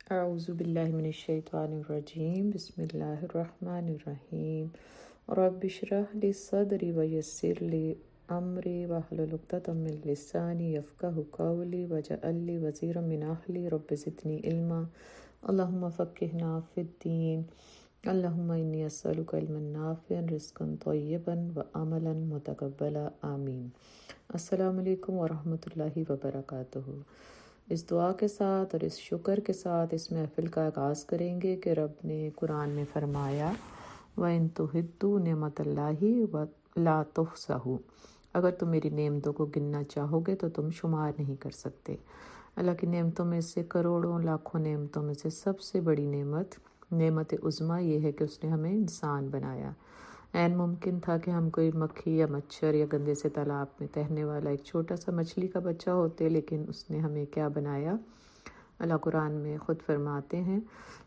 اعوذ باللہ من الشیطان الرجیم بسم اللہ الرحمن الرحیم رب اشرح لی صدری ویسر لی امری واحلل عقدۃ من لسانی یفقہوا قولی واجعل لی وزیرا من اہلی رب زدنی علما اللہم فقہنا فی الدین اللہم انی اسألک علما نافعا رزقا طیبا وعملا متقبلا آمین۔ السلام علیکم ورحمۃ اللہ وبرکاتہ۔ اس دعا کے ساتھ اور اس شکر کے ساتھ اس محفل کا آغاز کریں گے کہ رب نے قرآن میں فرمایا وَإِن تُعِدُّوا نِعْمَتَ اللَّهِ وَلَا تُحْصُوهَا، اگر تم میری نعمتوں کو گننا چاہو گے تو تم شمار نہیں کر سکتے۔ اللہ کی نعمتوں میں سے کروڑوں لاکھوں نعمتوں میں سے سب سے بڑی نعمت عظمیٰ یہ ہے کہ اس نے ہمیں انسان بنایا۔ عین ممکن تھا کہ ہم کوئی مکھی یا مچھر یا گندے سے تالاب میں تیرنے والا ایک چھوٹا سا مچھلی کا بچہ ہوتے، لیکن اس نے ہمیں کیا بنایا؟ اللہ قرآن میں خود فرماتے ہیں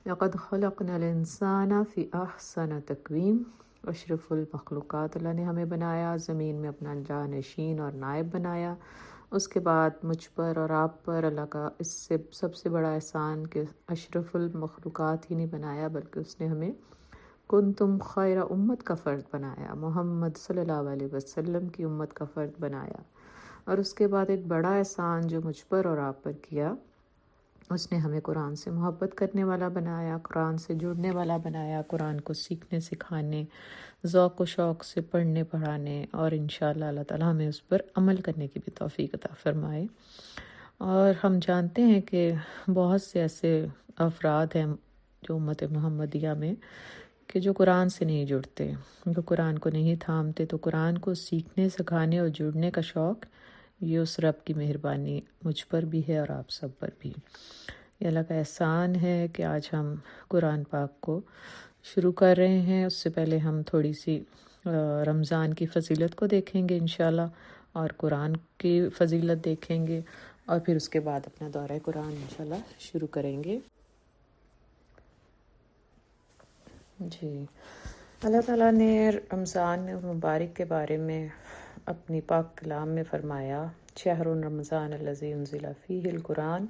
لَقَدْ خَلَقْنَا الْإِنسَانَ فِي أَحْسَنِ تَقْوِيمٍ، اشرف المخلوقات اللہ نے ہمیں بنایا، زمین میں اپنا جانشین اور نائب بنایا۔ اس کے بعد مجھ پر اور آپ پر اللہ کا اس سے سب سے بڑا احسان کہ اشرف المخلوقات ہی نہیں بنایا بلکہ اس نے ہمیں کنتم خیر امت کا فرد بنایا، محمد صلی اللہ علیہ وسلم کی امت کا فرد بنایا۔ اور اس کے بعد ایک بڑا احسان جو مجھ پر اور آپ پر کیا، اس نے ہمیں قرآن سے محبت کرنے والا بنایا، قرآن سے جڑنے والا بنایا، قرآن کو سیکھنے سکھانے، ذوق و شوق سے پڑھنے پڑھانے، اور انشاءاللہ اللہ تعالیٰ ہمیں اس پر عمل کرنے کی بھی توفیق عطا فرمائے۔ اور ہم جانتے ہیں کہ بہت سے ایسے افراد ہیں جو امت محمدیہ میں کہ جو قرآن سے نہیں جڑتے، جو قرآن کو نہیں تھامتے، تو قرآن کو سیکھنے سکھانے اور جڑنے کا شوق یہ اس رب کی مہربانی مجھ پر بھی ہے اور آپ سب پر بھی۔ یہ اللہ کا احسان ہے کہ آج ہم قرآن پاک کو شروع کر رہے ہیں۔ اس سے پہلے ہم تھوڑی سی رمضان کی فضیلت کو دیکھیں گے انشاءاللہ، اور قرآن کی فضیلت دیکھیں گے، اور پھر اس کے بعد اپنا دورہ قرآن انشاءاللہ شروع کریں گے۔ جی، اللہ تعالیٰ نے رمضان مبارک کے بارے میں اپنی پاک کلام میں فرمایا شہر رمضان الذی انزل فیہ القرآن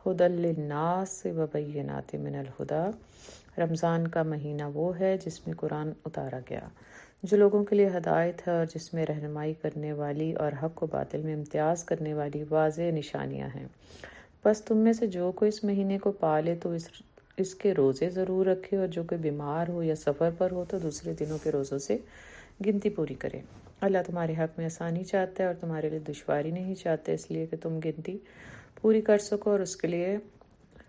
ھدی للناس وبینات من الہدی، رمضان کا مہینہ وہ ہے جس میں قرآن اتارا گیا، جو لوگوں کے لیے ہدایت ہے اور جس میں رہنمائی کرنے والی اور حق و باطل میں امتیاز کرنے والی واضح نشانیاں ہیں۔ بس تم میں سے جو کوئی اس مہینے کو پالے تو اس کے روزے ضرور رکھے، اور جو کوئی بیمار ہو یا سفر پر ہو تو دوسرے دنوں کے روزوں سے گنتی پوری کرے۔ اللہ تمہارے حق میں آسانی چاہتا ہے اور تمہارے لیے دشواری نہیں چاہتا، اس لیے کہ تم گنتی پوری کر سکو، اور اس کے لیے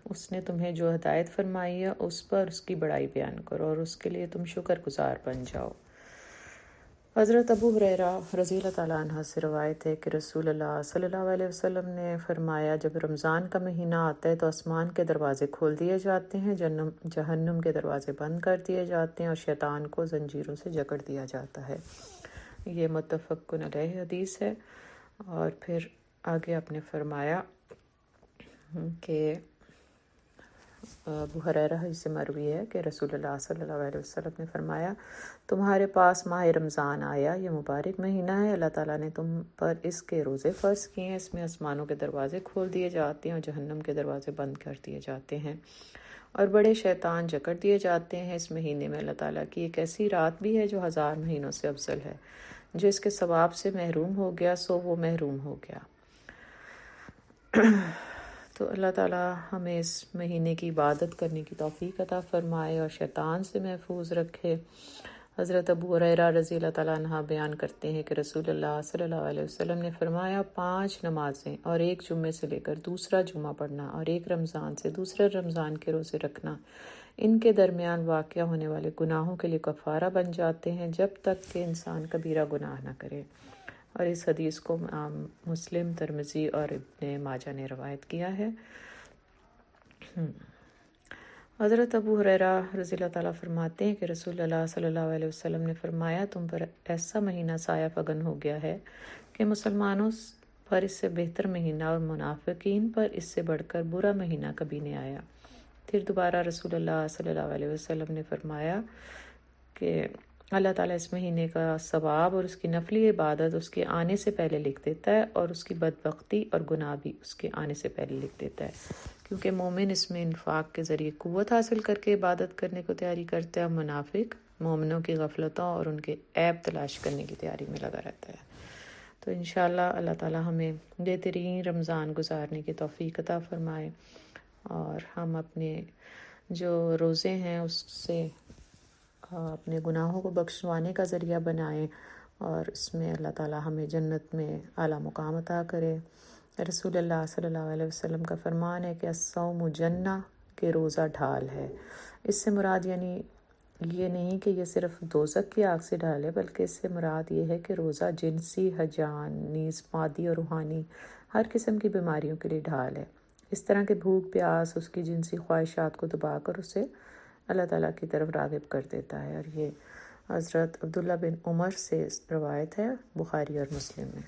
اس نے تمہیں جو ہدایت فرمائی ہے اس پر اس کی بڑائی بیان کرو، اور اس کے لیے تم شکر گزار بن جاؤ۔ حضرت ابو ہریرہ رضی اللہ تعالیٰ عنہ سے روایت ہے کہ رسول اللہ صلی اللہ علیہ وسلم نے فرمایا جب رمضان کا مہینہ آتا ہے تو آسمان کے دروازے کھول دیے جاتے ہیں، جہنم کے دروازے بند کر دیے جاتے ہیں، اور شیطان کو زنجیروں سے جکڑ دیا جاتا ہے۔ یہ متفق علیہ حدیث ہے۔ اور پھر آگے آپ نے فرمایا کہ ابو ہریرہ سے مروی ہے کہ رسول اللہ صلی اللہ علیہ وسلم نے فرمایا تمہارے پاس ماہ رمضان آیا، یہ مبارک مہینہ ہے، اللہ تعالیٰ نے تم پر اس کے روزے فرض کیے ہیں، اس میں آسمانوں کے دروازے کھول دیے جاتے ہیں اور جہنم کے دروازے بند کر دیے جاتے ہیں، اور بڑے شیطان جکڑ دیے جاتے ہیں۔ اس مہینے میں اللہ تعالیٰ کی ایک ایسی رات بھی ہے جو 1000 مہینوں سے افضل ہے، جو اس کے ثواب سے محروم ہو گیا سو وہ محروم ہو گیا۔ تو اللہ تعالیٰ ہمیں اس مہینے کی عبادت کرنے کی توفیق عطا فرمائے اور شیطان سے محفوظ رکھے۔ حضرت ابو ہریرہ رضی اللہ تعالیٰ عنہ بیان کرتے ہیں کہ رسول اللہ صلی اللہ علیہ وسلم نے فرمایا 5 نمازیں اور ایک جمعے سے لے کر دوسرا جمعہ پڑھنا اور ایک رمضان سے دوسرے رمضان کے روزے رکھنا ان کے درمیان واقع ہونے والے گناہوں کے لیے کفارہ بن جاتے ہیں جب تک کہ انسان کبیرہ گناہ نہ کرے۔ اور اس حدیث کو مسلم، ترمذی اور ابن ماجہ نے روایت کیا ہے۔ حضرت ابو ہریرہ رضی اللہ تعالیٰ فرماتے ہیں کہ رسول اللہ صلی اللہ علیہ وسلم نے فرمایا تم پر ایسا مہینہ سایہ فگن ہو گیا ہے کہ مسلمانوں پر اس سے بہتر مہینہ اور منافقین پر اس سے بڑھ کر برا مہینہ کبھی نہیں آیا۔ پھر دوبارہ رسول اللہ صلی اللہ علیہ وسلم نے فرمایا کہ اللہ تعالیٰ اس مہینے کا ثواب اور اس کی نفلی عبادت اس کے آنے سے پہلے لکھ دیتا ہے، اور اس کی بدبختی اور گناہ بھی اس کے آنے سے پہلے لکھ دیتا ہے، کیونکہ مومن اس میں انفاق کے ذریعے قوت حاصل کر کے عبادت کرنے کو تیاری کرتا ہے، منافق مومنوں کی غفلتوں اور ان کے عیب تلاش کرنے کی تیاری میں لگا رہتا ہے۔ تو انشاءاللہ اللہ تعالی ہمیں بہترین رمضان گزارنے کی توفیق عطا فرمائے، اور ہم اپنے جو روزے ہیں اس سے اپنے گناہوں کو بخشوانے کا ذریعہ بنائیں، اور اس میں اللہ تعالی ہمیں جنت میں اعلیٰ مقام عطا کرے۔ رسول اللہ صلی اللہ علیہ وسلم کا فرمان ہے کہ الصوم جنہ، کہ روزہ ڈھال ہے۔ اس سے مراد یعنی یہ نہیں کہ یہ صرف دوزخ کی آگ سے ڈھال ہے، بلکہ اس سے مراد یہ ہے کہ روزہ جنسی ہیجان نیز مادی اور روحانی ہر قسم کی بیماریوں کے لیے ڈھال ہے۔ اس طرح کے بھوک پیاس اس کی جنسی خواہشات کو دبا کر اسے اللہ تعالیٰ کی طرف راغب کر دیتا ہے، اور یہ حضرت عبداللہ بن عمر سے روایت ہے، بخاری اور مسلم میں۔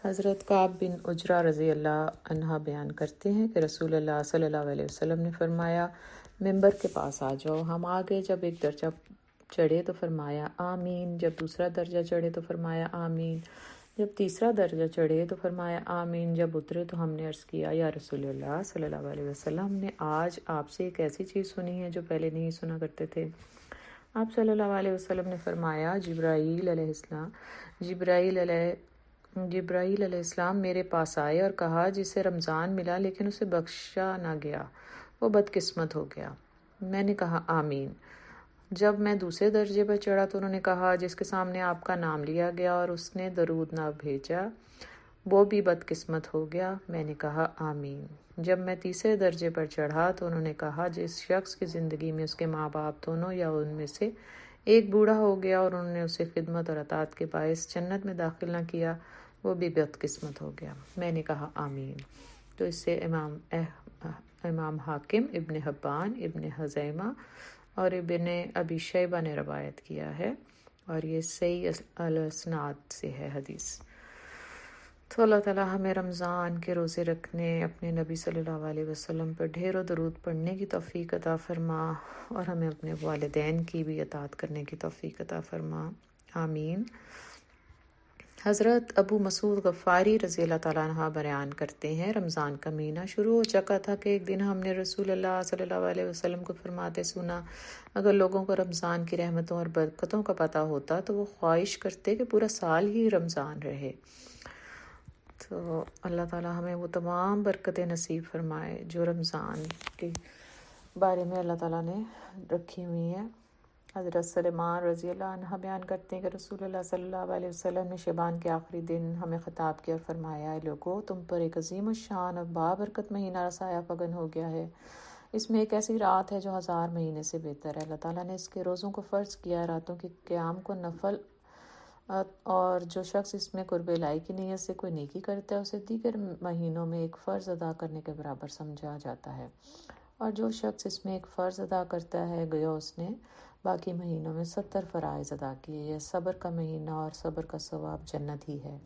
حضرت کعب بن عجرہ رضی اللہ عنہ بیان کرتے ہیں کہ رسول اللہ صلی اللہ علیہ وسلم نے فرمایا، ممبر کے پاس آ جاؤ۔ ہم آگے جب ایک درجہ چڑھے تو فرمایا آمین، جب دوسرا درجہ چڑھے تو فرمایا آمین، جب تیسرا درجہ چڑھے تو فرمایا آمین، جب اترے تو ہم نے عرض کیا یا رسول اللہ صلی اللہ علیہ وسلم، ہم نے آج آپ سے ایک ایسی چیز سنی ہے جو پہلے نہیں سنا کرتے تھے۔ آپ صلی اللہ علیہ وسلم نے فرمایا، جبرائیل علیہ السلام میرے پاس آئے اور کہا، جسے رمضان ملا لیکن اسے بخشا نہ گیا وہ بدقسمت ہو گیا۔ میں نے کہا آمین۔ جب میں دوسرے درجے پر چڑھا تو انہوں نے کہا، جس کے سامنے آپ کا نام لیا گیا اور اس نے درود نہ بھیجا وہ بھی بدقسمت ہو گیا۔ میں نے کہا آمین۔ جب میں تیسرے درجے پر چڑھا تو انہوں نے کہا، جس شخص کی زندگی میں اس کے ماں باپ دونوں یا ان میں سے ایک بوڑھا ہو گیا اور انہوں نے اسے خدمت اور اطاعت کے باعث جنت میں داخل نہ کیا وہ بھی بدقسمت ہو گیا۔ میں نے کہا آمین۔ تو اس سے امام حاکم، ابن حبان، ابن حزیمہ اور ابن ابی شیبہ نے روایت کیا ہے، اور یہ صحیح الاسناد سے ہے حدیث۔ تو اللہ تعالیٰ ہمیں رمضان کے روزے رکھنے، اپنے نبی صلی اللہ علیہ وسلم پر ڈھیر و درود پڑھنے کی توفیق عطا فرما، اور ہمیں اپنے والدین کی بھی اطاعت کرنے کی توفیق عطا فرما، آمین۔ حضرت ابو مسعود غفاری رضی اللہ تعالیٰ عنہ بیان کرتے ہیں، رمضان کا مہینہ شروع ہو چکا تھا کہ ایک دن ہم نے رسول اللہ صلی اللہ علیہ وسلم کو فرماتے سنا، اگر لوگوں کو رمضان کی رحمتوں اور برکتوں کا پتہ ہوتا تو وہ خواہش کرتے کہ پورا سال ہی رمضان رہے۔ تو اللہ تعالیٰ ہمیں وہ تمام برکتیں نصیب فرمائے جو رمضان کے بارے میں اللہ تعالیٰ نے رکھی ہوئی ہیں۔ حضرت سلمان رضی اللہ عنہ بیان کرتے ہیں کہ رسول اللہ صلی اللہ علیہ وسلم نے شعبان کے آخری دن ہمیں خطاب کیا اور فرمایا، اے لوگو، تم پر ایک عظیم الشان اور بابرکت مہینہ سایہ فگن ہو گیا ہے۔ اس میں ایک ایسی رات ہے جو 1000 مہینے سے بہتر ہے۔ اللہ تعالیٰ نے اس کے روزوں کو فرض کیا ہے، راتوں کے قیام کو نفل، اور جو شخص اس میں قرب الہی کی نیت سے کوئی نیکی کرتا ہے اسے دیگر مہینوں میں ایک فرض ادا کرنے کے برابر سمجھا جاتا ہے، اور جو شخص اس میں ایک فرض ادا کرتا ہے گویا اس نے باقی مہینوں میں 70 فرائض ادا کیے۔ یہ صبر کا مہینہ اور صبر کا ثواب جنت ہی ہے۔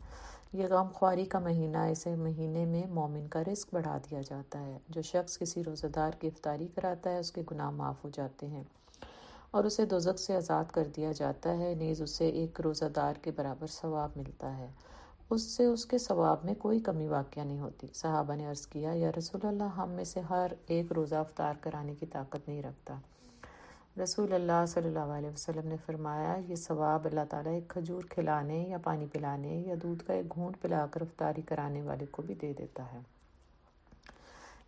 یہ غم خواری کا مہینہ، اسے مہینے میں مومن کا رزق بڑھا دیا جاتا ہے۔ جو شخص کسی روزہ دار کی افطاری کراتا ہے اس کے گناہ معاف ہو جاتے ہیں اور اسے دوزخ سے آزاد کر دیا جاتا ہے، نیز اسے ایک روزہ دار کے برابر ثواب ملتا ہے، اس سے اس کے ثواب میں کوئی کمی واقع نہیں ہوتی۔ صحابہ نے عرض کیا، یا رسول اللہ، ہم میں سے ہر ایک روزہ افطار کرانے کی طاقت نہیں رکھتا۔ رسول اللہ صلی اللہ علیہ وسلم نے فرمایا، یہ ثواب اللہ تعالیٰ ایک کھجور کھلانے یا پانی پلانے یا دودھ کا ایک گھونٹ پلا کر افطاری کرانے والے کو بھی دے دیتا ہے۔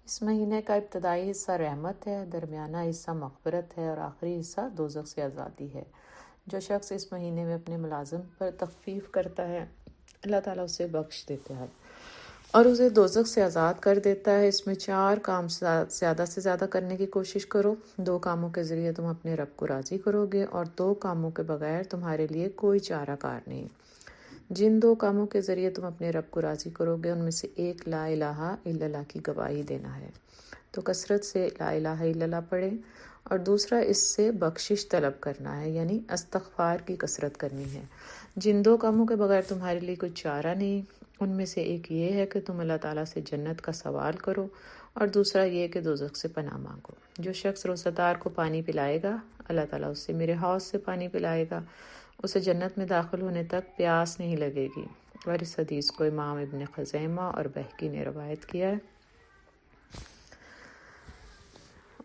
اس مہینے کا ابتدائی حصہ رحمت ہے، درمیانہ حصہ مغفرت ہے اور آخری حصہ دوزخ سے آزادی ہے۔ جو شخص اس مہینے میں اپنے ملازم پر تخفیف کرتا ہے اللہ تعالیٰ اسے بخش دیتا ہے اور اسے دوزخ سے آزاد کر دیتا ہے۔ اس میں 4 کام زیادہ سے زیادہ کرنے کی کوشش کرو۔ 2 کاموں کے ذریعے تم اپنے رب کو راضی کرو گے اور 2 کاموں کے بغیر تمہارے لیے کوئی چارہ کار نہیں۔ جن 2 کاموں کے ذریعے تم اپنے رب کو راضی کرو گے ان میں سے ایک لا الہ الا اللہ کی گواہی دینا ہے، تو کثرت سے لا الہ الا اللہ پڑھیں، اور دوسرا اس سے بخشش طلب کرنا ہے، یعنی استغفار کی کثرت کرنی ہے۔ جن 2 کاموں کے بغیر تمہارے لیے کوئی چارہ نہیں، ان میں سے ایک یہ ہے کہ تم اللہ تعالیٰ سے جنت کا سوال کرو، اور دوسرا یہ کہ دوزخ سے پناہ مانگو۔ جو شخص روزہ دار کو پانی پلائے گا اللہ تعالیٰ اس سے میرے حوض سے پانی پلائے گا، اسے جنت میں داخل ہونے تک پیاس نہیں لگے گی، اور اس حدیث کو امام ابن خزیمہ اور بہقی نے روایت کیا ہے۔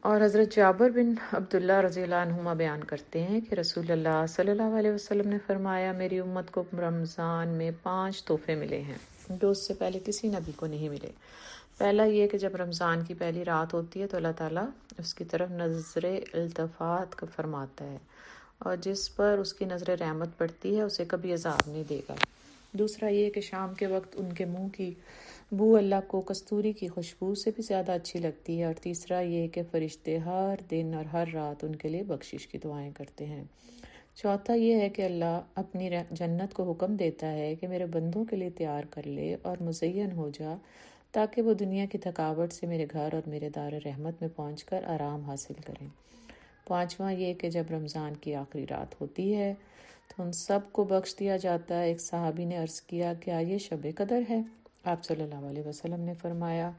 اور حضرت جابر بن عبداللہ رضی اللہ عنہما بیان کرتے ہیں کہ رسول اللہ صلی اللہ علیہ وسلم نے فرمایا، میری امت کو رمضان میں 5 تحفے ملے ہیں جو اس سے پہلے کسی نبی کو نہیں ملے۔ پہلا یہ کہ جب رمضان کی پہلی رات ہوتی ہے تو اللہ تعالیٰ اس کی طرف نظر التفات فرماتا ہے، اور جس پر اس کی نظر رحمت پڑتی ہے اسے کبھی عذاب نہیں دے گا۔ دوسرا یہ کہ شام کے وقت ان کے منہ کی بو اللہ کو کستوری کی خوشبو سے بھی زیادہ اچھی لگتی ہے۔ اور تیسرا یہ کہ فرشتے ہر دن اور ہر رات ان کے لیے بخشش کی دعائیں کرتے ہیں۔ چوتھا یہ ہے کہ اللہ اپنی جنت کو حکم دیتا ہے کہ میرے بندوں کے لیے تیار کر لے اور مزین ہو جا، تاکہ وہ دنیا کی تھکاوٹ سے میرے گھر اور میرے دار رحمت میں پہنچ کر آرام حاصل کریں۔ پانچواں یہ کہ جب رمضان کی آخری رات ہوتی ہے تو ان سب کو بخش دیا جاتا ہے۔ ایک صحابی نے عرض کیا، کیا یہ شب قدر ہے؟ آپ صلی اللہ علیہ وسلم نے فرمایا،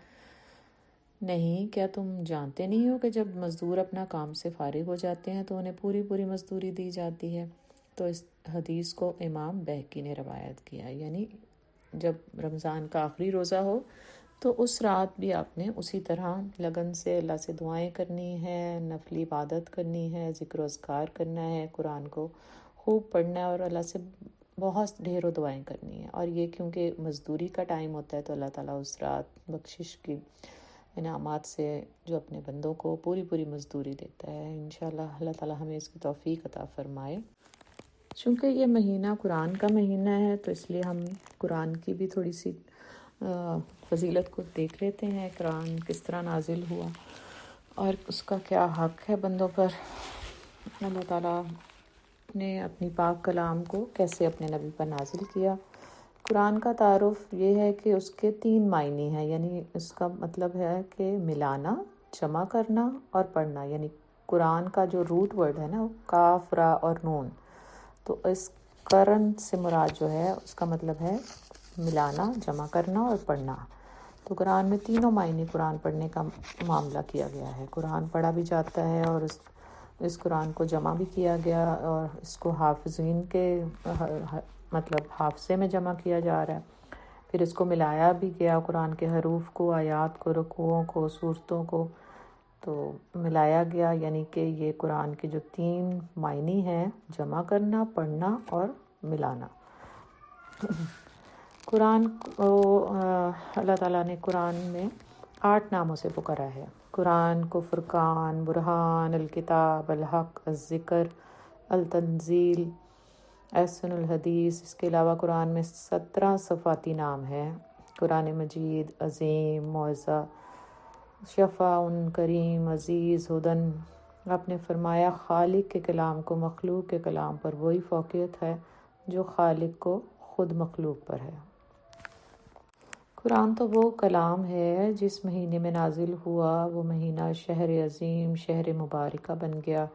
نہیں، کیا تم جانتے نہیں ہو کہ جب مزدور اپنا کام سے فارغ ہو جاتے ہیں تو انہیں پوری پوری مزدوری دی جاتی ہے؟ تو اس حدیث کو امام بہقی نے روایت کیا، یعنی جب رمضان کا آخری روزہ ہو تو اس رات بھی آپ نے اسی طرح لگن سے اللہ سے دعائیں کرنی ہے، نفلی عبادت کرنی ہے، ذکر و اذکار کرنا ہے، قرآن کو خوب پڑھنا ہے اور اللہ سے بہت ڈھیروں دعائیں کرنی ہیں۔ اور یہ کیونکہ مزدوری کا ٹائم ہوتا ہے تو اللہ تعالیٰ اس رات بخشش کی انعامات سے جو اپنے بندوں کو پوری پوری مزدوری دیتا ہے۔ انشاءاللہ اللہ تعالیٰ ہمیں اس کی توفیق عطا فرمائے۔ چونکہ یہ مہینہ قرآن کا مہینہ ہے تو اس لیے ہم قرآن کی بھی تھوڑی سی فضیلت کو دیکھ لیتے ہیں، قرآن کس طرح نازل ہوا اور اس کا کیا حق ہے بندوں پر۔ اللہ تعالیٰ نے اپنی پاک کلام کو کیسے اپنے نبی پر نازل کیا۔ قرآن کا تعارف یہ ہے کہ اس کے 3 معنی ہیں، یعنی اس کا مطلب ہے کہ ملانا، جمع کرنا اور پڑھنا۔ یعنی قرآن کا جو روٹ ورڈ ہے نا، وہ کاف، را اور نون، تو اس قرن سے مراد جو ہے اس کا مطلب ہے ملانا، جمع کرنا اور پڑھنا۔ تو قرآن میں تینوں معنی قرآن پڑھنے کا معاملہ کیا گیا ہے۔ قرآن پڑھا بھی جاتا ہے اور اس قرآن کو جمع بھی کیا گیا، اور اس کو حافظین کے مطلب حافظے میں جمع کیا جا رہا ہے۔ پھر اس کو ملایا بھی گیا، قرآن کے حروف کو، آیات کو، رکوعوں کو، سورتوں کو تو ملایا گیا، یعنی کہ یہ قرآن کے جو 3 معنی ہیں، جمع کرنا، پڑھنا اور ملانا۔ قرآن کو اللہ تعالیٰ نے قرآن میں 8 ناموں سے پکارا ہے۔ قرآن کو فرقان، برہان، الکتاب، الحق، الذکر، التنزیل، احسن الحدیث۔ اس کے علاوہ قرآن میں 17 صفاتی نام ہیں۔ قرآن مجید، عظیم، معزہ، شفاء، کریم، عزیز، ہدن۔ آپ نے فرمایا، خالق کے کلام کو مخلوق کے کلام پر وہی فوقیت ہے جو خالق کو خود مخلوق پر ہے۔ قرآن تو وہ کلام ہے جس مہینے میں نازل ہوا، وہ مہینہ شہر عظیم، شہر مبارکہ بن گیا۔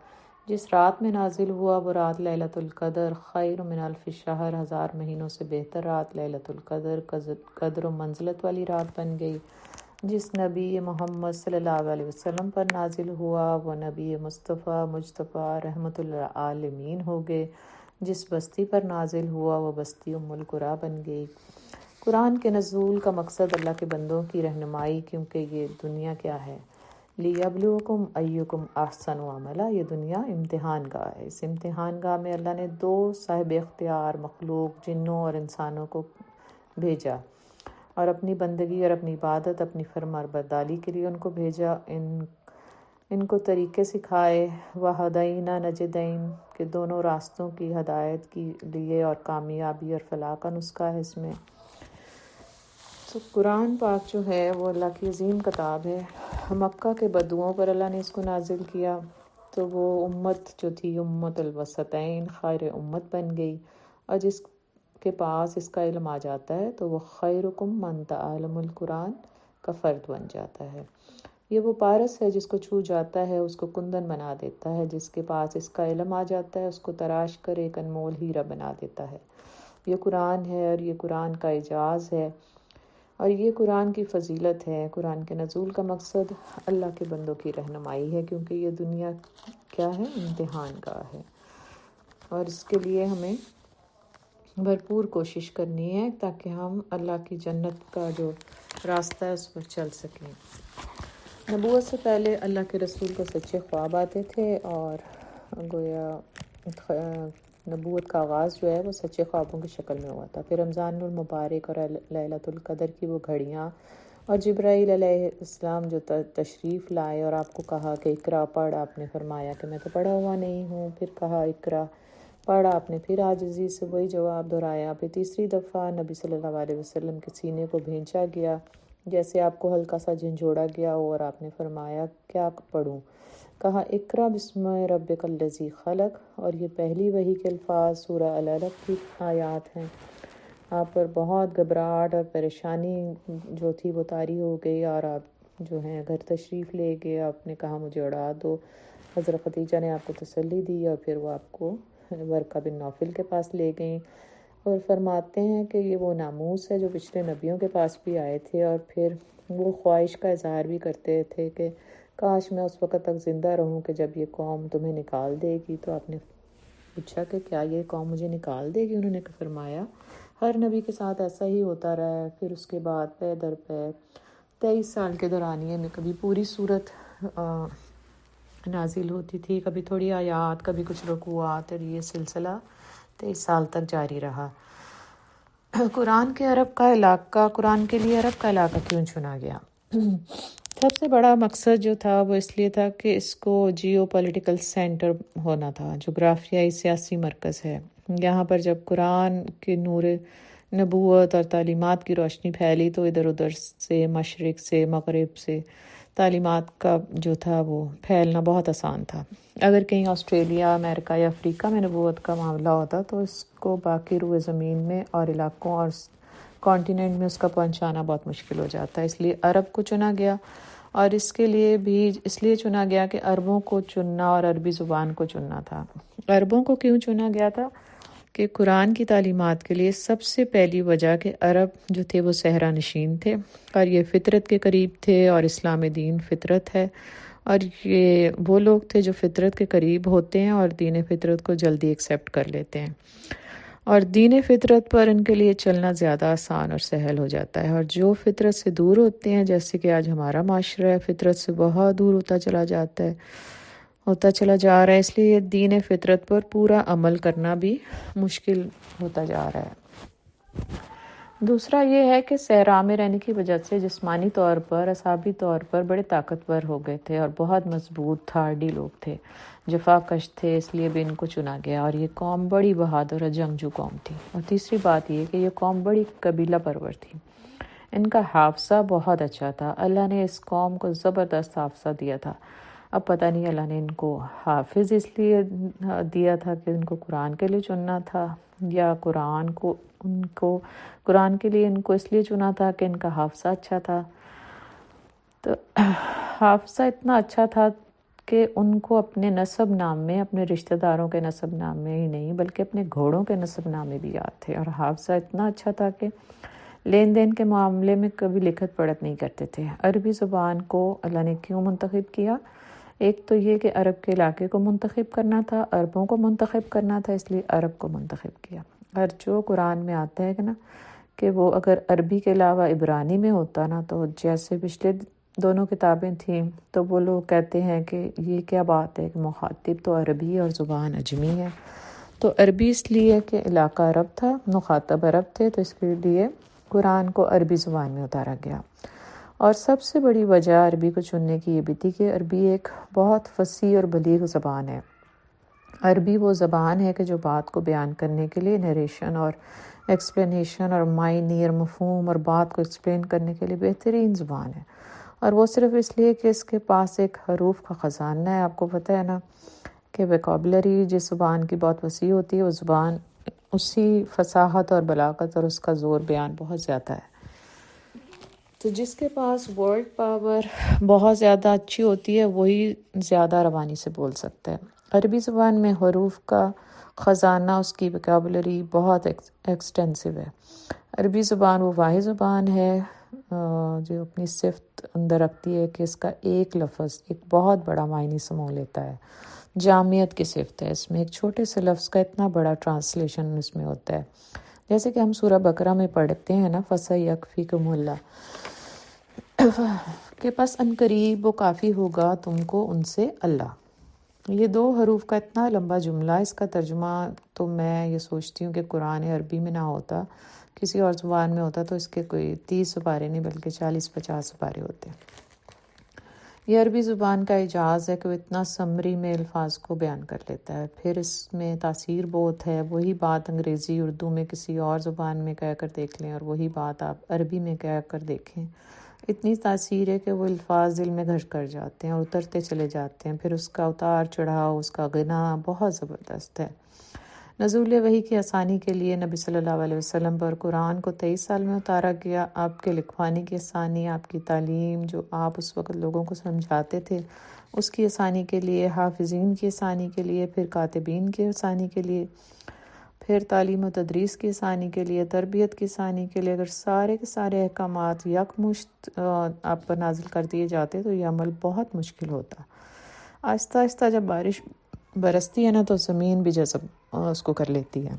جس رات میں نازل ہوا وہ رات لیلۃ القدر، خیر من الف شہر، 1000 مہینوں سے بہتر رات لیلۃ القدر، قدر و منزلت والی رات بن گئی۔ جس نبی محمد صلی اللہ علیہ وسلم پر نازل ہوا وہ نبی مصطفیٰ مجتبیٰ رحمۃ للعالمین ہو گئے۔ جس بستی پر نازل ہوا وہ بستی ام القریٰ بن گئی۔ قرآن کے نزول کا مقصد اللہ کے بندوں کی رہنمائی، کیونکہ یہ دنیا کیا ہے، لِیَبْلُوَکُمْ أَیُّکُمْ أَحْسَنُ عَمَلًا، یہ دنیا امتحان گاہ ہے۔ اس امتحان گاہ میں اللہ نے 2 صاحب اختیار مخلوق، جنوں اور انسانوں کو بھیجا، اور اپنی بندگی اور اپنی عبادت، اپنی فرمانبرداری کے لیے ان کو بھیجا، ان کو طریقے سکھائے، وَہَدَیْنَا النَّجْدَیْن، کہ دونوں راستوں کی ہدایت کے لیے، اور کامیابی اور فلاح کا نسخہ ہے اس میں۔ تو قرآن پاک جو ہے وہ اللہ کی عظیم کتاب ہے۔ مکہ کے بدوؤں پر اللہ نے اس کو نازل کیا تو وہ امت جو تھی امت الوسطین، خیر امت بن گئی، اور جس کے پاس اس کا علم آ جاتا ہے تو وہ خیرکم من تعلم القرآن کا فرد بن جاتا ہے۔ یہ وہ پارس ہے جس کو چھو جاتا ہے اس کو کندن بنا دیتا ہے، جس کے پاس اس کا علم آ جاتا ہے اس کو تراش کر ایک انمول ہیرا بنا دیتا ہے۔ یہ قرآن ہے اور یہ قرآن کا اعجاز ہے اور یہ قرآن کی فضیلت ہے۔ قرآن کے نزول کا مقصد اللہ کے بندوں کی رہنمائی ہے، کیونکہ یہ دنیا کیا ہے، امتحان گاہ ہے، اور اس کے لیے ہمیں بھرپور کوشش کرنی ہے تاکہ ہم اللہ کی جنت کا جو راستہ ہے اس پر چل سکیں۔ نبوت سے پہلے اللہ کے رسول کو سچے خواب آتے تھے، اور گویا نبوت کا آغاز جو ہے وہ سچے خوابوں کی شکل میں ہوا تھا۔ پھر رمضان المبارک اور لیلۃ القدر کی وہ گھڑیاں، اور جبرائیل علیہ السلام جو تشریف لائے اور آپ کو کہا کہ اقرا پڑھ، آپ نے فرمایا کہ میں تو پڑھا ہوا نہیں ہوں، پھر کہا اقرا پڑھ، آپ نے پھر عاجزی سے وہی جواب دہرایا، پھر تیسری دفعہ نبی صلی اللہ علیہ وسلم کے سینے کو بھینچا گیا جیسے آپ کو ہلکا سا جھنجھوڑا گیا ہو، اور آپ نے فرمایا کیا پڑھوں؟ کہا اقرا بسم ربک الذی خلق، اور یہ پہلی وحی کے الفاظ سورہ العلق کی آیات ہیں۔ آپ پر بہت گھبراہٹ اور پریشانی جو تھی وہ طاری ہو گئی، اور آپ جو ہیں گھر تشریف لے گئے، آپ نے کہا مجھے اڑا دو۔ حضرت خدیجہ نے آپ کو تسلی دی، اور پھر وہ آپ کو ورقہ بن نوفل کے پاس لے گئیں، اور فرماتے ہیں کہ یہ وہ ناموس ہے جو پچھلے نبیوں کے پاس بھی آئے تھے، اور پھر وہ خواہش کا اظہار بھی کرتے تھے کہ کاش میں اس وقت تک زندہ رہوں کہ جب یہ قوم تمہیں نکال دے گی۔ تو آپ نے پوچھا کہ کیا یہ قوم مجھے نکال دے گی؟ انہوں نے فرمایا ہر نبی کے ساتھ ایسا ہی ہوتا رہا ہے۔ پھر اس کے بعد پے در پے 23 سال کے دورانیے میں کبھی پوری صورت نازل ہوتی تھی، کبھی تھوڑی آیات، کبھی کچھ رکوعات، اور یہ سلسلہ 23 سال تک جاری رہا۔ قرآن کے لیے عرب کا علاقہ کیوں چنا گیا؟ سب سے بڑا مقصد جو تھا وہ اس لیے تھا کہ اس کو جیو پولیٹیکل سینٹر ہونا تھا، جغرافیائی سیاسی مرکز ہے۔ یہاں پر جب قرآن کے نور نبوت اور تعلیمات کی روشنی پھیلی تو ادھر ادھر سے، مشرق سے، مغرب سے تعلیمات کا جو تھا وہ پھیلنا بہت آسان تھا۔ اگر کہیں آسٹریلیا، امریکہ یا افریقہ میں نبوت کا معاملہ ہوتا تو اس کو باقی روئے زمین میں اور علاقوں اور کانٹیننٹ میں اس کا پہنچانا بہت مشکل ہو جاتا ہے۔ اس لیے عرب کو چنا گیا، اور اس کے لیے بھی اس لیے چنا گیا کہ عربوں کو چننا اور عربی زبان کو چننا تھا۔ عربوں کو کیوں چنا گیا تھا؟ کہ قرآن کی تعلیمات کے لیے سب سے پہلی وجہ کہ عرب جو تھے وہ صحرا نشین تھے، اور یہ فطرت کے قریب تھے، اور اسلام دین فطرت ہے، اور یہ وہ لوگ تھے جو فطرت کے قریب ہوتے ہیں اور دین فطرت کو جلدی ایکسیپٹ کر لیتے ہیں، اور دین فطرت پر ان کے لیے چلنا زیادہ آسان اور سہل ہو جاتا ہے۔ اور جو فطرت سے دور ہوتے ہیں، جیسے کہ آج ہمارا معاشرہ ہے، فطرت سے بہت دور ہوتا چلا جا رہا ہے، اس لیے دین فطرت پر پورا عمل کرنا بھی مشکل ہوتا جا رہا ہے۔ دوسرا یہ ہے کہ صحرا میں رہنے کی وجہ سے جسمانی طور پر، اعصابی طور پر بڑے طاقتور ہو گئے تھے، اور بہت مضبوط تھارڈی لوگ تھے، جفا کش تھے، اس لیے بھی ان کو چنا گیا، اور یہ قوم بڑی بہادر اور جنگجو قوم تھی۔ اور تیسری بات یہ کہ یہ قوم بڑی قبیلہ پرور تھی، ان کا حافظہ بہت اچھا تھا، اللہ نے اس قوم کو زبردست حافظہ دیا تھا۔ اب پتہ نہیں اللہ نے ان کو حافظ اس لیے دیا تھا کہ ان کو قرآن کے لیے چننا تھا، یا قرآن کے لیے ان کو اس لیے چنا تھا کہ ان کا حافظہ اچھا تھا۔ تو حافظہ اتنا اچھا تھا کہ ان کو اپنے نسب نام میں، اپنے رشتہ داروں کے نسب نام میں ہی نہیں بلکہ اپنے گھوڑوں کے نسب نام میں بھی یاد تھے، اور حافظہ اتنا اچھا تھا کہ لین دین کے معاملے میں کبھی لکھت پڑھت نہیں کرتے تھے۔ عربی زبان کو اللہ نے کیوں منتخب کیا؟ ایک تو یہ کہ عرب کے علاقے کو منتخب کرنا تھا، عربوں کو منتخب کرنا تھا، اس لیے عرب کو منتخب کیا۔ اور جو قرآن میں آتا ہے کہ وہ اگر عربی کے علاوہ عبرانی میں ہوتا نا، تو جیسے پچھلے دونوں کتابیں تھیں تو وہ لوگ کہتے ہیں کہ یہ کیا بات ہے کہ مخاطب تو عربی اور زبان عجمی ہے۔ تو عربی اس لیے کہ علاقہ عرب تھا، مخاطب عرب تھے، تو اس کے لیے قرآن کو عربی زبان میں اتارا گیا۔ اور سب سے بڑی وجہ عربی کو چننے کی یہ بھی تھی کہ عربی ایک بہت فصیح اور بلیغ زبان ہے۔ عربی وہ زبان ہے کہ جو بات کو بیان کرنے کے لیے نریشن اور ایکسپلینیشن اور معنی اور مفہوم اور بات کو ایکسپلین کرنے کے لیے بہترین زبان ہے، اور وہ صرف اس لیے کہ اس کے پاس ایک حروف کا خزانہ ہے۔ آپ کو پتہ ہے نا کہ ویکابلری جس زبان کی بہت وسیع ہوتی ہے، وہ زبان اسی فصاحت اور بلاغت اور اس کا زور بیان بہت زیادہ ہے۔ تو جس کے پاس ورڈ پاور بہت زیادہ اچھی ہوتی ہے وہی زیادہ روانی سے بول سکتا ہے۔ عربی زبان میں حروف کا خزانہ، اس کی ویکابلری بہت ایکسٹینسو ہے۔ عربی زبان وہ واحد زبان ہے جو اپنی صفت اندر رکھتی ہے کہ اس کا ایک لفظ ایک بہت بڑا معنی سمو لیتا ہے۔ جامعیت کی صفت ہے اس میں، ایک چھوٹے سے لفظ کا اتنا بڑا ٹرانسلیشن اس میں ہوتا ہے۔ جیسے کہ ہم سورہ بقرہ میں پڑھتے ہیں نا، فَسَيَكْفِيكُمُ اللَّهُ، کہ پس ان قریب وہ کافی ہوگا تم کو ان سے اللہ۔ یہ 2 حروف کا اتنا لمبا جملہ، اس کا ترجمہ تو میں یہ سوچتی ہوں کہ قرآن عربی میں نہ ہوتا، کسی اور زبان میں ہوتا تو اس کے کوئی 30 سپارے نہیں بلکہ 40-50 سپارے ہوتے۔ یہ عربی زبان کا اعجاز ہے کہ وہ اتنا سمری میں الفاظ کو بیان کر لیتا ہے، پھر اس میں تاثیر بہت ہے۔ وہی بات انگریزی، اردو میں کسی اور زبان میں کہہ کر دیکھ لیں اور وہی بات آپ عربی میں کہہ کر دیکھیں، اتنی تاثیر ہے کہ وہ الفاظ دل میں گھر کر جاتے ہیں اور اترتے چلے جاتے ہیں۔ پھر اس کا اتار چڑھاؤ، اس کا غنا بہت زبردست ہے۔ نزول وحی کی آسانی کے لیے نبی صلی اللہ علیہ وسلم پر قرآن کو 23 سال میں اتارا گیا۔ آپ کے لکھوانے کی آسانی، آپ کی تعلیم جو آپ اس وقت لوگوں کو سمجھاتے تھے، اس کی آسانی کے لیے، حافظین کی آسانی کے لیے، پھر کاتبین کی آسانی کے لیے، پھر تعلیم و تدریس کی آسانی کے لیے، تربیت کی آسانی کے لیے، اگر سارے کے سارے احکامات یکمشت آپ پر نازل کر دیے جاتے تو یہ عمل بہت مشکل ہوتا۔ آہستہ آہستہ جب بارش برستی ہے نا تو زمین بھی جذب اس کو کر لیتی ہے،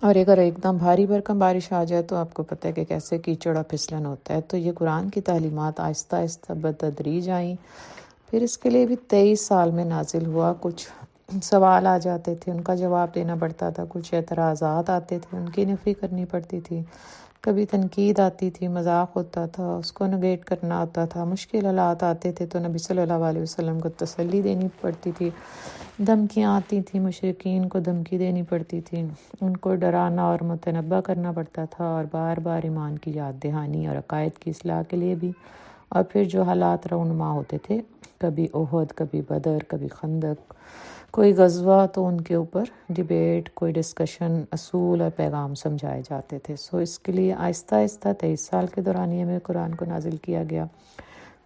اور اگر ایک دم بھاری بھرکم بارش آ جائے تو آپ کو پتہ ہے کہ کیسے کیچڑ اور پھسلن ہوتا ہے۔ تو یہ قرآن کی تعلیمات آہستہ آہستہ بتدریج آئیں، پھر اس کے لیے بھی 23 سال میں نازل ہوا۔ کچھ سوال آ جاتے تھے، ان کا جواب دینا پڑتا تھا، کچھ اعتراضات آتے تھے، ان کی نفی کرنی پڑتی تھی، کبھی تنقید آتی تھی، مذاق ہوتا تھا، اس کو نگیٹ کرنا ہوتا تھا، مشکل حالات آتے تھے تو نبی صلی اللہ علیہ وسلم کو تسلی دینی پڑتی تھی، دھمکیاں آتی تھیں، مشرکین کو دھمکی دینی پڑتی تھی، ان کو ڈرانا اور متنبہ کرنا پڑتا تھا، اور بار بار ایمان کی یاد دہانی اور عقائد کی اصلاح کے لیے بھی۔ اور پھر جو حالات رونما ہوتے تھے، کبھی احد، کبھی بدر، کبھی خندق، کوئی غزوہ، تو ان کے اوپر ڈیبیٹ، کوئی ڈسکشن، اصول اور پیغام سمجھائے جاتے تھے۔ اس کے لیے آہستہ آہستہ 23 سال کے دورانیے میں قرآن کو نازل کیا گیا۔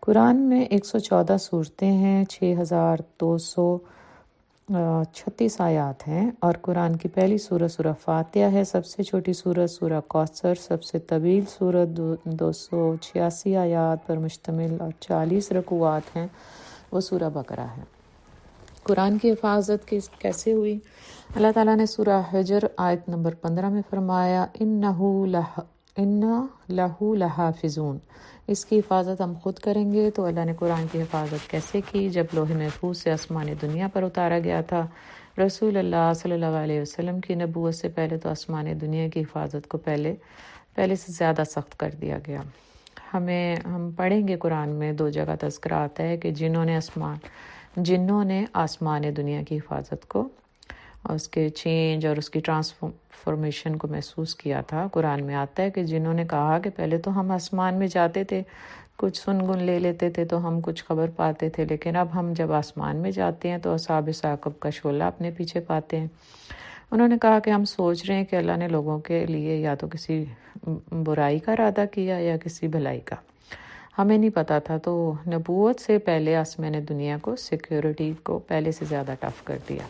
قرآن میں 114 صورتیں ہیں، 6236 آیات ہیں، اور قرآن کی پہلی سورہ سورہ فاتحہ ہے، سب سے چھوٹی سورت سورہ کوثر، سب سے طویل سورت 286 آیات پر مشتمل اور 40 رکوعات ہیں، وہ سورہ بقرہ ہے۔ قرآن کی حفاظت کیسے ہوئی؟ اللہ تعالیٰ نے سورہ حجر آیت نمبر 15 میں فرمایا، اِنَّ لَهُ لَحَافِظُونَ، اس کی حفاظت ہم خود کریں گے۔ تو اللہ نے قرآن کی حفاظت کیسے کی؟ جب لوح محفوظ سے آسمان دنیا پر اتارا گیا تھا، رسول اللہ صلی اللہ علیہ وسلم کی نبوت سے پہلے تو آسمان دنیا کی حفاظت کو پہلے سے زیادہ سخت کر دیا گیا۔ ہم پڑھیں گے قرآن میں 2 جگہ تذکرہ آتا ہے کہ جنوں نے آسمان دنیا کی حفاظت کو اور اس کے چینج اور اس کی ٹرانسفارمیشن کو محسوس کیا تھا۔ قرآن میں آتا ہے کہ جنہوں نے کہا کہ پہلے تو ہم آسمان میں جاتے تھے، کچھ سنگن لے لیتے تھے تو ہم کچھ خبر پاتے تھے، لیکن اب ہم جب آسمان میں جاتے ہیں تو اصحاب ثاقب کا شعلہ اپنے پیچھے پاتے ہیں۔ انہوں نے کہا کہ ہم سوچ رہے ہیں کہ اللہ نے لوگوں کے لیے یا تو کسی برائی کا ارادہ کیا یا کسی بھلائی کا، ہمیں نہیں پتا تھا۔ تو نبوت سے پہلے آسمان دنیا کو، سیکیورٹی کو پہلے سے زیادہ ٹف کر دیا۔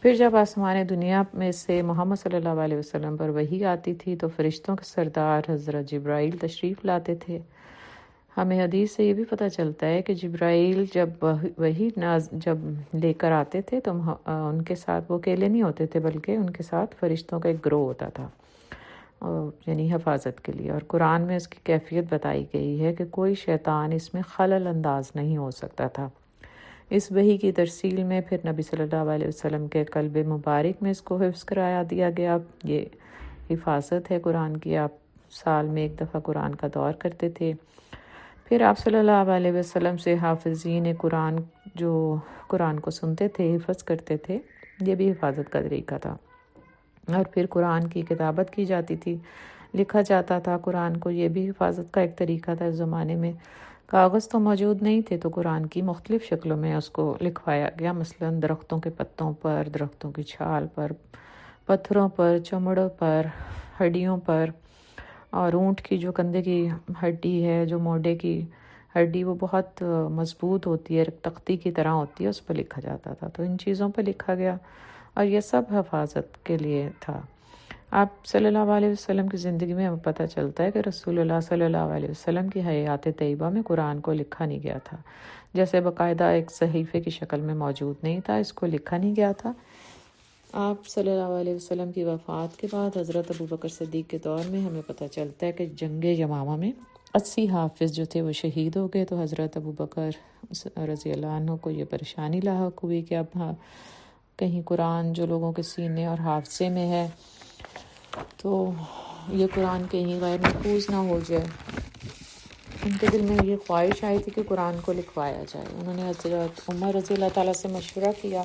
پھر جب آسمان دنیا میں سے محمد صلی اللہ علیہ وسلم پر وحی آتی تھی تو فرشتوں کے سردار حضرت جبرائیل تشریف لاتے تھے۔ ہمیں حدیث سے یہ بھی پتہ چلتا ہے کہ جبرائیل جب وحی جب لے کر آتے تھے تو ان کے ساتھ وہ اکیلے نہیں ہوتے تھے، بلکہ ان کے ساتھ فرشتوں کا ایک گروہ ہوتا تھا، یعنی حفاظت کے لیے۔ اور قرآن میں اس کی کیفیت بتائی گئی ہے کہ کوئی شیطان اس میں خلل انداز نہیں ہو سکتا تھا۔ اس وحی کی ترسیل میں پھر نبی صلی اللہ علیہ وسلم کے قلب مبارک میں اس کو حفظ کرایا دیا گیا۔ یہ حفاظت ہے قرآن کی۔ آپ سال میں 1 دفعہ قرآن کا دور کرتے تھے، پھر آپ صلی اللہ علیہ وسلم سے حافظین قرآن جو قرآن کو سنتے تھے، حفظ کرتے تھے، یہ بھی حفاظت کا طریقہ تھا۔ اور پھر قرآن کی کتابت کی جاتی تھی، لکھا جاتا تھا قرآن کو، یہ بھی حفاظت کا ایک طریقہ تھا۔ اس زمانے میں کاغذ تو موجود نہیں تھے تو قرآن کی مختلف شکلوں میں اس کو لکھوایا گیا، مثلاً درختوں کے پتوں پر، درختوں کی چھال پر، پتھروں پر، چمڑوں پر، ہڈیوں پر، اور اونٹ کی جو کندھے کی ہڈی ہے، جو موڈے کی ہڈی، وہ بہت مضبوط ہوتی ہے، تختی کی طرح ہوتی ہے، اس پر لکھا جاتا تھا۔ تو ان چیزوں پر لکھا گیا اور یہ سب حفاظت کے لیے تھا۔ آپ صلی اللہ علیہ وسلم کی زندگی میں ہمیں پتہ چلتا ہے کہ رسول اللہ صلی اللہ علیہ وسلم کی حیات طیبہ میں قرآن کو لکھا نہیں گیا تھا، جیسے باقاعدہ ایک صحیفے کی شکل میں موجود نہیں تھا، اس کو لکھا نہیں گیا تھا۔ آپ صلی اللہ علیہ وسلم کی وفات کے بعد حضرت ابوبکر صدیق کے دور میں ہمیں پتہ چلتا ہے کہ جنگ یمامہ میں 80 حافظ جو تھے وہ شہید ہو گئے، تو حضرت ابوبکر رضی اللہ عنہ کو یہ پریشانی لاحق ہوئی کہ اب کہیں قرآن جو لوگوں کے سینے اور حافظے میں ہے تو یہ قرآن کہیں غیر محفوظ نہ ہو جائے۔ ان کے دل میں یہ خواہش آئی تھی کہ قرآن کو لکھوایا جائے۔ انہوں نے حضرت عمر رضی اللہ تعالیٰ سے مشورہ کیا،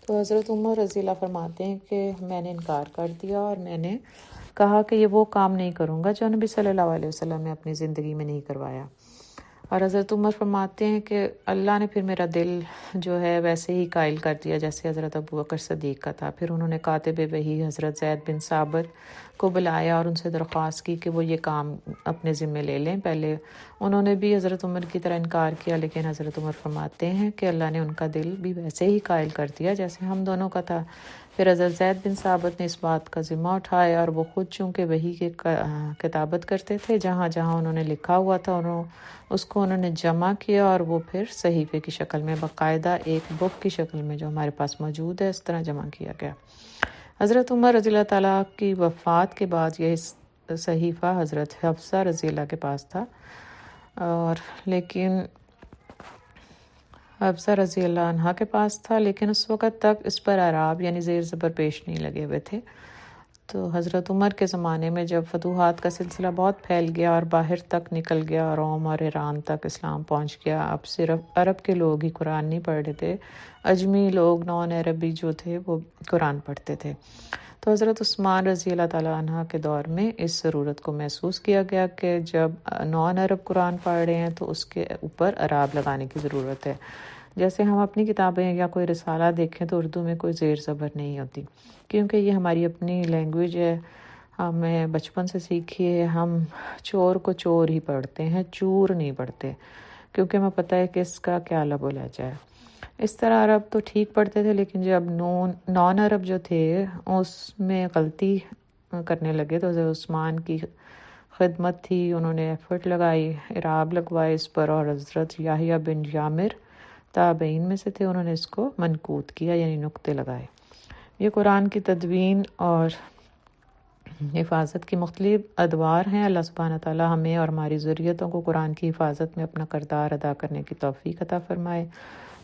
تو حضرت عمر رضی اللہ فرماتے ہیں کہ میں نے انکار کر دیا اور میں نے کہا کہ یہ وہ کام نہیں کروں گا جو نبی صلی اللہ علیہ وسلم نے اپنی زندگی میں نہیں کروایا۔ اور حضرت عمر فرماتے ہیں کہ اللہ نے پھر میرا دل جو ہے ویسے ہی قائل کر دیا جیسے حضرت ابوبکر صدیق کا تھا۔ پھر انہوں نے کاتب وحی حضرت زید بن ثابت کو بلایا اور ان سے درخواست کی کہ وہ یہ کام اپنے ذمے لے لیں۔ پہلے انہوں نے بھی حضرت عمر کی طرح انکار کیا، لیکن حضرت عمر فرماتے ہیں کہ اللہ نے ان کا دل بھی ویسے ہی قائل کر دیا جیسے ہم دونوں کا تھا۔ پھر حضرت زید بن ثابت نے اس بات کا ذمہ اٹھایا اور وہ خود چونکہ وحی کی کتابت کرتے تھے، جہاں جہاں انہوں نے لکھا ہوا تھا اس کو انہوں نے جمع کیا اور وہ پھر صحیفے کی شکل میں باقاعدہ ایک بک کی شکل میں جو ہمارے پاس موجود ہے اس طرح جمع کیا گیا۔ حضرت عمر رضی اللہ تعالیٰ کی وفات کے بعد یہ صحیفہ حضرت حفصہ رضی اللہ کے پاس تھا، اور لیکن حفصہ رضی اللہ عنہا کے پاس تھا، لیکن اس وقت تک اس پر اعراب یعنی زیر زبر پیش نہیں لگے ہوئے تھے۔ تو حضرت عمر کے زمانے میں جب فتوحات کا سلسلہ بہت پھیل گیا اور باہر تک نکل گیا، روم اور ایران تک اسلام پہنچ گیا، اب صرف عرب کے لوگ ہی قرآن نہیں پڑھ رہے تھے، اجمی لوگ نان عربی جو تھے وہ قرآن پڑھتے تھے۔ تو حضرت عثمان رضی اللہ تعالیٰ عنہ کے دور میں اس ضرورت کو محسوس کیا گیا کہ جب نان عرب قرآن پڑھ رہے ہیں تو اس کے اوپر اعراب لگانے کی ضرورت ہے۔ جیسے ہم اپنی کتابیں یا کوئی رسالہ دیکھیں تو اردو میں کوئی زیر زبر نہیں ہوتی، کیونکہ یہ ہماری اپنی لینگویج ہے، ہمیں بچپن سے سیکھی ہے۔ ہم چور کو چور ہی پڑھتے ہیں، چور نہیں پڑھتے، کیونکہ ہمیں پتہ ہے کہ اس کا کیا لب و لہجہ ہے۔ اس طرح عرب تو ٹھیک پڑھتے تھے، لیکن جب نان عرب جو تھے اس میں غلطی کرنے لگے تو حضرت عثمان کی خدمت تھی، انہوں نے ایفرٹ لگائی، اعراب لگوائے اس پر، اور حضرت یحییٰ بن یامر تابعین میں سے تھے، انہوں نے اس کو منقوط کیا یعنی نقطے لگائے۔ یہ قرآن کی تدوین اور حفاظت کی مختلف ادوار ہیں۔ اللہ سبحانہ تعالیٰ ہمیں اور ہماری ذریتوں کو قرآن کی حفاظت میں اپنا کردار ادا کرنے کی توفیق عطا فرمائے۔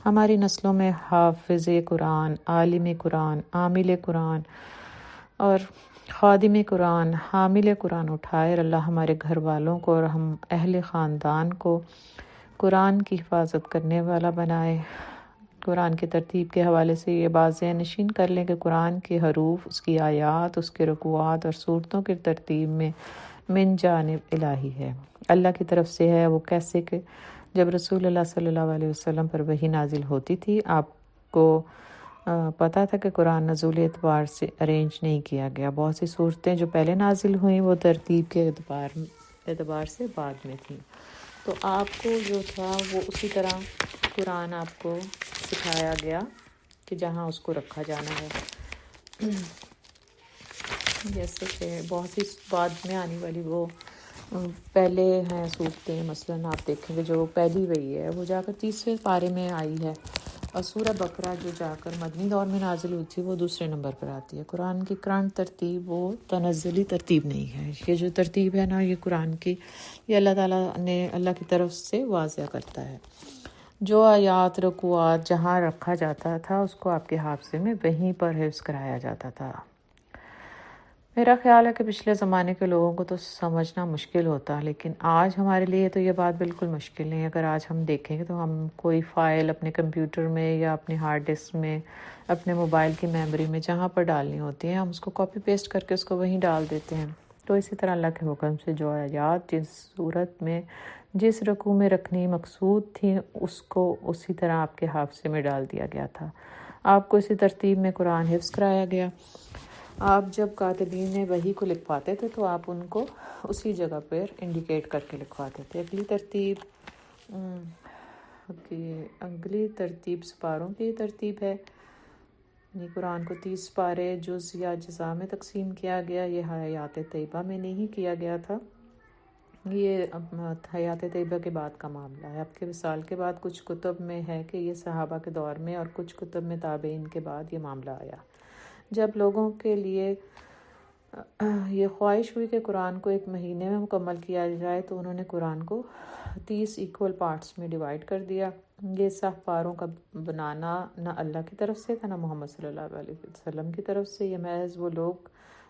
ہماری نسلوں میں حافظ قرآن، عالم قرآن، عامل قرآن اور خادم قرآن، حامل قرآن اٹھائے، اور اللہ ہمارے گھر والوں کو اور ہم اہل خاندان کو قرآن کی حفاظت کرنے والا بنائے۔ قرآن کی ترتیب کے حوالے سے یہ بات ذہن نشین کر لیں کہ قرآن کے حروف، اس کی آیات، اس کے رکوعات اور صورتوں کی ترتیب میں من جانب الہی ہے، اللہ کی طرف سے ہے۔ وہ کیسے کہ جب رسول اللہ صلی اللہ علیہ وسلم پر وحی نازل ہوتی تھی، آپ کو پتہ تھا کہ قرآن نزول اعتبار سے ارینج نہیں کیا گیا، بہت سی صورتیں جو پہلے نازل ہوئیں وہ ترتیب کے اعتبار سے بعد میں تھیں، تو آپ کو جو تھا وہ اسی طرح قرآن آپ کو سکھایا گیا کہ جہاں اس کو رکھا جانا ہے۔ جیسے کہ بہت سی بعد میں آنے والی وہ پہلے ہیں صورتیں، مثلاً آپ دیکھیں گے جو پہلی وحی ہے وہ جا کر 30ویں پارے میں آئی ہے، اور سورہ بقرہ جو جا کر مدنی دور میں نازل ہوئی تھی وہ دوسرے نمبر پر آتی ہے۔ قرآن کی کرنٹ ترتیب وہ تنزلی ترتیب نہیں ہے، یہ جو ترتیب ہے نا یہ قرآن کی، یہ اللہ تعالیٰ نے اللہ کی طرف سے واضح کرتا ہے۔ جو آیات رکوعات جہاں رکھا جاتا تھا اس کو آپ کے حافظے میں وہیں پر حفظ کرایا جاتا تھا۔ میرا خیال ہے کہ پچھلے زمانے کے لوگوں کو تو سمجھنا مشکل ہوتا، لیکن آج ہمارے لیے تو یہ بات بالکل مشکل نہیں۔ اگر آج ہم دیکھیں گے تو ہم کوئی فائل اپنے کمپیوٹر میں یا اپنے ہارڈ ڈسک میں، اپنے موبائل کی میموری میں جہاں پر ڈالنی ہوتی ہیں، ہم اس کو کاپی پیسٹ کر کے اس کو وہیں ڈال دیتے ہیں۔ تو اسی طرح اللہ کے حکم سے جو آیات جس صورت میں جس رکوع میں رکھنی مقصود تھی اس کو اسی طرح آپ کے حافظے میں ڈال دیا گیا تھا، آپ کو اسی ترتیب میں قرآن حفظ کرایا گیا۔ آپ جب کاتبین وحی کو لکھواتے تھے تو آپ ان کو اسی جگہ پر انڈیکیٹ کر کے لکھواتے تھے۔ اگلی ترتیب سپاروں کی ترتیب ہے، یعنی قرآن کو 30 سپارے جز یا اجزاء میں تقسیم کیا گیا، یہ حیات طیبہ میں نہیں کیا گیا تھا، یہ حیات طیبہ کے بعد کا معاملہ ہے۔ اب کے وصال کے بعد کچھ کتب میں ہے کہ یہ صحابہ کے دور میں اور کچھ کتب میں تابعین کے بعد یہ معاملہ آیا۔ جب لوگوں کے لیے یہ خواہش ہوئی کہ قرآن کو ایک مہینے میں مکمل کیا جائے تو انہوں نے قرآن کو 30 ایکول پارٹس میں ڈیوائیڈ کر دیا۔ یہ صح پاروں کا بنانا نہ اللہ کی طرف سے تھا نہ محمد صلی اللہ علیہ وسلم کی طرف سے، یہ محض وہ لوگ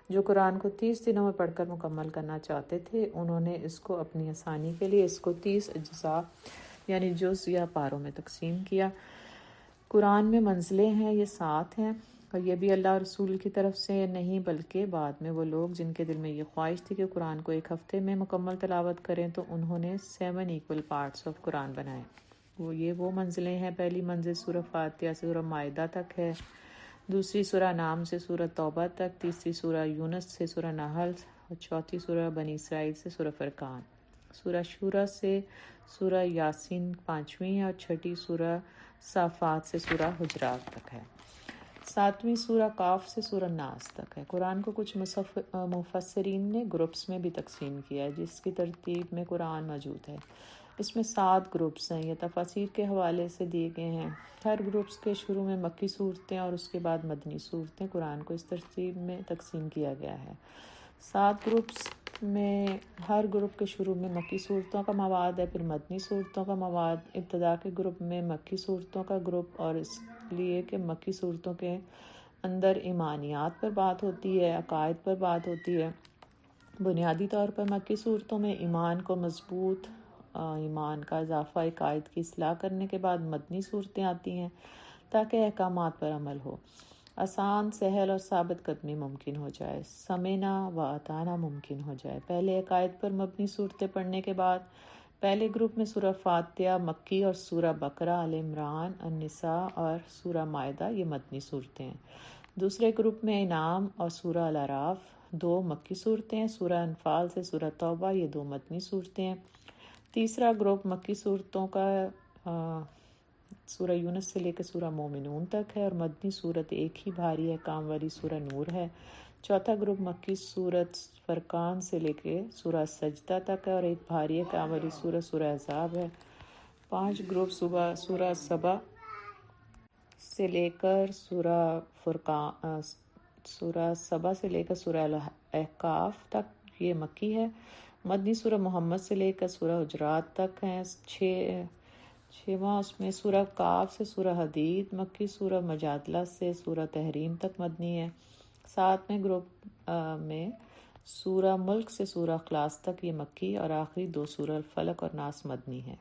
جو قرآن کو 30 دنوں میں پڑھ کر مکمل کرنا چاہتے تھے، انہوں نے اس کو اپنی آسانی کے لیے اس کو 30 اجزاء یعنی جز یا پاروں میں تقسیم کیا۔ قرآن میں منزلیں ہیں، یہ 7 ہیں، اور یہ بھی اللہ اور رسول کی طرف سے نہیں بلکہ بعد میں وہ لوگ جن کے دل میں یہ خواہش تھی کہ قرآن کو ایک ہفتے میں مکمل تلاوت کریں تو انہوں نے 7 ایکول پارٹس آف قرآن بنائے۔ وہ منزلیں ہیں، پہلی منزل سورہ فاتحہ سے سورہ مائدہ تک ہے، دوسری سورہ نام سے سورہ توبہ تک، تیسری سورہ یونس سے سورہ نحل، اور چوتھی سورہ بنی اسرائیل سے سورہ فرقان، سورہ شورى سے سورہ یاسین 5ویں، اور چھٹی سورہ صافات سے سورہ حجرات تک ہے، 7ویں سورہ قاف سے سورہ ناس تک ہے۔ قرآن کو کچھ مفسرین نے گروپس میں بھی تقسیم کیا ہے، جس کی ترتیب میں قرآن موجود ہے۔ اس میں 7 گروپس ہیں، یہ تفاسیر کے حوالے سے دیے گئے ہیں۔ ہر گروپس کے شروع میں مکی صورتیں اور اس کے بعد مدنی صورتیں، قرآن کو اس ترتیب میں تقسیم کیا گیا ہے۔ 7 گروپس میں ہر گروپ کے شروع میں مکی صورتوں کا مواد ہے، پھر مدنی صورتوں کا مواد۔ ابتدا کے گروپ میں مکی صورتوں کا گروپ، اور اس لیے کہ مکی صورتوں کے اندر ایمانیات پر بات ہوتی ہے، عقائد پر بات ہوتی ہے۔ بنیادی طور پر مکی صورتوں میں ایمان کو مضبوط، ایمان کا اضافہ، عقائد کی اصلاح کرنے کے بعد مدنی صورتیں آتی ہیں تاکہ احکامات پر عمل ہو، آسان، سہل اور ثابت قدمی ممکن ہو جائے، سمعنا و اطعنا ممکن ہو جائے۔ پہلے عقائد پر مبنی صورتیں پڑھنے کے بعد پہلے گروپ میں سورہ فاتحہ مکی اور سورہ بقرہ، آل عمران، النساء اور سورہ مائدہ یہ مدنی صورتیں ہیں۔ دوسرے گروپ میں انعام اور سورہ الاعراف 2 مکی صورتیں ہیں، سورہ انفال سے سورہ توبہ یہ 2 مدنی صورتیں ہیں۔ تیسرا گروپ مکی صورتوں کا سورہ یونس سے لے کے سورہ مومنون تک ہے، اور مدنی صورت ایک ہی بھاری احکام والی سورہ نور ہے۔ چوتھا گروپ مکی صورت فرقان سے لے کے سورہ سجدہ تک ہے، اور ایک بھاری احکام والی سورہ احزاب ہے۔ 5 گروپ سورہ سبا سے لے کر سورہ الاحقاف تک یہ مکی ہے۔ مدنی سورہ محمد سے لے کر سورہ حجرات تک ہیں۔ 6واں اس میں سورہ قاف سے سورہ حدید مکی، سورہ مجادلہ سے سورہ تحریم تک مدنی ہے۔ 7ویں گروپ میں سورہ ملک سے سورہ اخلاص تک یہ مکی، اور آخری 2 سورہ الفلق اور ناس مدنی ہے۔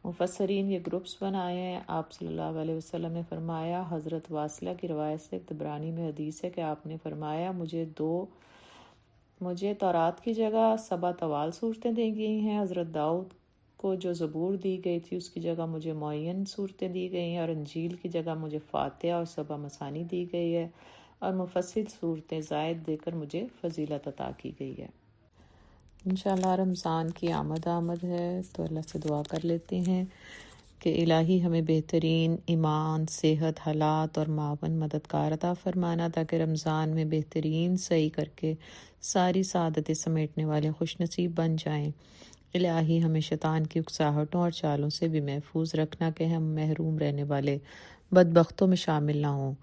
مفسرین یہ گروپس بنائے ہیں۔ آپ صلی اللہ علیہ وسلم نے فرمایا، حضرت واصلہ کی روایت سے طبرانی میں حدیث ہے کہ آپ نے فرمایا، مجھے تورات کی جگہ 7 طوال صورتیں دی گئی ہیں، حضرت داؤد کو جو زبور دی گئی تھی اس کی جگہ مجھے معین صورتیں دی گئی ہیں، اور انجیل کی جگہ مجھے فاتحہ اور 7 مثانی دی گئی ہے، اور مفصل صورتیں زائد دے کر مجھے فضیلت عطا کی گئی ہے۔ انشاءاللہ رمضان کی آمد ہے تو اللہ سے دعا کر لیتے ہیں کہ الہی ہمیں بہترین ایمان، صحت، حالات اور معاون مددگار عطا فرمانا، تاکہ رمضان میں بہترین صحیح کر کے ساری سعادتیں سمیٹنے والے خوش نصیب بن جائیں۔ الہی ہمیں شیطان کی اکساہٹوں اور چالوں سے بھی محفوظ رکھنا کہ ہم محروم رہنے والے بدبختوں میں شامل نہ ہوں۔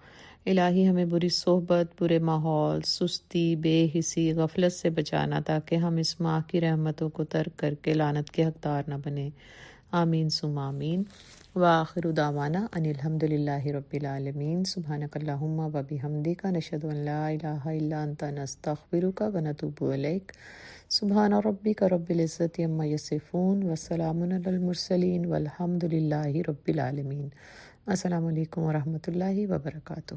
الہی ہمیں بری صحبت، برے ماحول، سستی، بے حسی، غفلت سے بچانا، تاکہ ہم اس ماہ کی رحمتوں کو ترک کر کے لعنت کے حقدار نہ بنیں۔ آمین ثم آمین۔ وآخر دعوانا ان الحمد للہ رب العالمین۔ سبحانک اللہم و بحمدک، نشہد ان لا الہ الا انت، نستغفرک و نتوب الیک۔ سبحان ربک رب العزۃ عما یصفون، وسلام علی المرسلین، والحمد للہ رب العالمین۔ السلام علیکم ورحمۃ اللہ وبرکاتہ۔